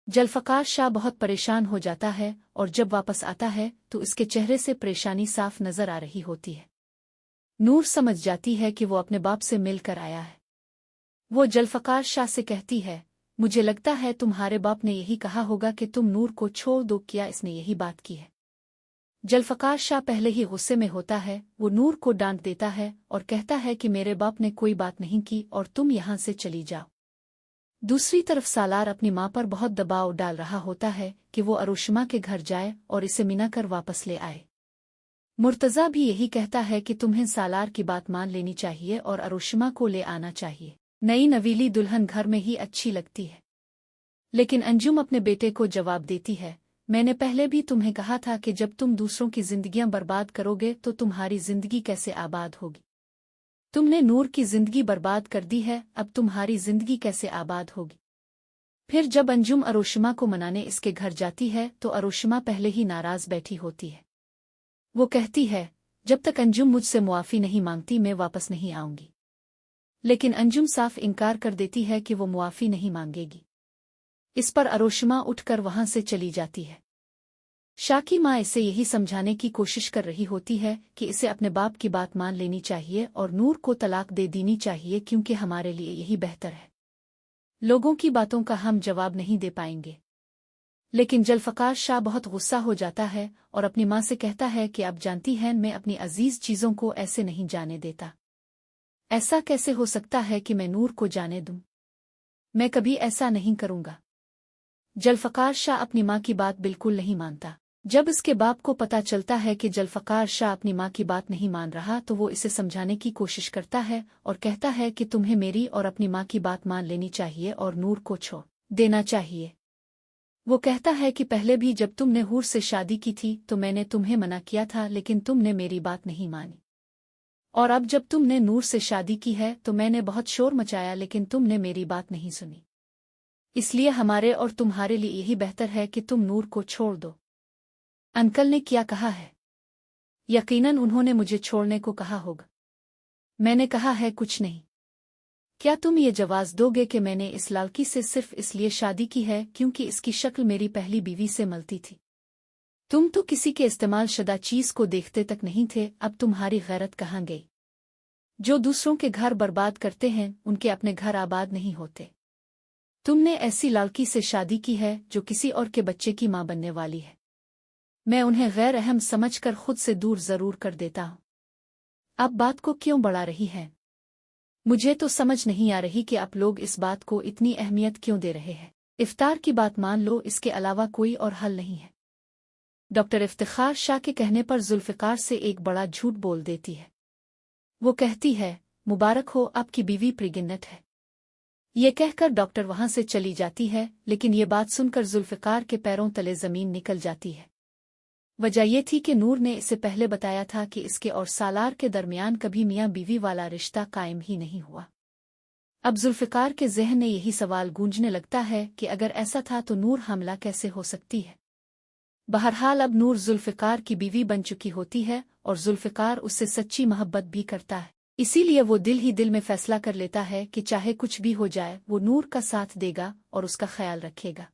जुल्फ़िकार शाह बहुत परेशान हो जाता है और जब वापस आता है तो इसके चेहरे से परेशानी साफ नजर आ रही होती है। नूर समझ जाती है कि वो अपने बाप से मिलकर आया है। वो जुल्फ़िकार शाह से कहती है, मुझे लगता है तुम्हारे बाप ने यही कहा होगा कि तुम नूर को छोड़ दो, क्या इसने यही बात की है? जुल्फ़िकार शाह पहले ही गुस्से में होता है। वो नूर को डांट देता है और कहता है कि मेरे बाप ने कोई बात नहीं की और तुम यहाँ से चली जाओ। दूसरी तरफ सालार अपनी माँ पर बहुत दबाव डाल रहा होता है कि वो अरुशिमा के घर जाए और इसे मिनाकर वापस ले आए। मुर्तज़ा भी यही कहता है कि तुम्हें सालार की बात मान लेनी चाहिए और अरुशिमा को ले आना चाहिए। नई नवीली दुल्हन घर में ही अच्छी लगती है। लेकिन अंजुम अपने बेटे को जवाब देती है, मैंने पहले भी तुम्हें कहा था कि जब तुम दूसरों की जिंदगियां बर्बाद करोगे तो तुम्हारी जिंदगी कैसे आबाद होगी। तुमने नूर की जिंदगी बर्बाद कर दी है, अब तुम्हारी जिंदगी कैसे आबाद होगी। फिर जब अंजुम अरुशिमा को मनाने इसके घर जाती है तो अरुशिमा पहले ही नाराज बैठी होती है। वो कहती है, जब तक अंजुम मुझसे मुआफ़ी नहीं मांगती मैं वापस नहीं आऊंगी। लेकिन अंजुम साफ इनकार कर देती है कि वो मुआफ़ी नहीं मांगेगी। इस पर अरुशिमा उठकर वहां से चली जाती है। शाह की माँ इसे यही समझाने की कोशिश कर रही होती है कि इसे अपने बाप की बात मान लेनी चाहिए और नूर को तलाक दे देनी चाहिए, क्योंकि हमारे लिए यही बेहतर है। लोगों की बातों का हम जवाब नहीं दे पाएंगे। लेकिन जुल्फ़िकार शाह बहुत गुस्सा हो जाता है और अपनी माँ से कहता है कि आप जानती हैं मैं अपनी अजीज चीज़ों को ऐसे नहीं जाने देता। ऐसा कैसे हो सकता है कि मैं नूर को जाने दूं? मैं कभी ऐसा नहीं करूंगा। जुल्फ़िकार शाह अपनी माँ की बात बिल्कुल नहीं मानता। जब इसके बाप को पता चलता है कि जुल्फ़िकार शाह अपनी माँ की बात नहीं मान रहा तो वो इसे समझाने की कोशिश करता है और कहता है कि तुम्हें मेरी और अपनी माँ की बात मान लेनी चाहिए और नूर को छोड़ देना चाहिए। वो कहता है कि पहले भी जब तुमने हूर से शादी की थी तो मैंने तुम्हें मना किया था, लेकिन तुमने मेरी बात नहीं मानी। और अब जब तुमने नूर से शादी की है तो मैंने बहुत शोर मचाया, लेकिन तुमने मेरी बात नहीं सुनी। इसलिए हमारे और तुम्हारे लिए यही बेहतर है कि तुम नूर को छोड़ दो। अंकल ने क्या कहा है? यकीनन उन्होंने मुझे छोड़ने को कहा होगा। मैंने कहा है कुछ नहीं। क्या तुम ये जवाब दोगे कि मैंने इस लड़की से सिर्फ इसलिए शादी की है क्योंकि इसकी शक्ल मेरी पहली बीवी से मिलती थी? तुम तो किसी के इस्तेमाल शुदा चीज को देखते तक नहीं थे, अब तुम्हारी गैरत कहाँ गई? जो दूसरों के घर बर्बाद करते हैं उनके अपने घर आबाद नहीं होते। तुमने ऐसी लड़की से शादी की है जो किसी और के बच्चे की मां बनने वाली है। मैं उन्हें गैर अहम समझकर खुद से दूर जरूर कर देता हूं। अब बात को क्यों बढ़ा रही है? मुझे तो समझ नहीं आ रही कि आप लोग इस बात को इतनी अहमियत क्यों दे रहे हैं। इफ्तार की बात मान लो, इसके अलावा कोई और हल नहीं है। डॉक्टर इफ्तिखार शाह के कहने पर जुल्फ़िकार से एक बड़ा झूठ बोल देती है। वो कहती है, मुबारक हो, आपकी बीवी प्रेग्नेंट है। ये कहकर डॉक्टर वहां से चली जाती है, लेकिन ये बात सुनकर जुल्फ़िकार के पैरों तले जमीन निकल जाती है। वजह यह थी कि नूर ने इसे पहले बताया था कि इसके और सालार के दरमियान कभी मियाँ बीवी वाला रिश्ता कायम ही नहीं हुआ। अब जुल्फ़िकार के ज़हन में यही सवाल गूंजने लगता है कि अगर ऐसा था तो नूर हमला कैसे हो सकती है। बहरहाल अब नूर जुल्फ़िकार की बीवी बन चुकी होती है और जुल्फ़िकार उससे सच्ची मोहब्बत भी करता है। इसीलिए वो दिल ही दिल में फैसला कर लेता है कि चाहे कुछ भी हो जाए वो नूर का साथ देगा और उसका ख्याल रखेगा।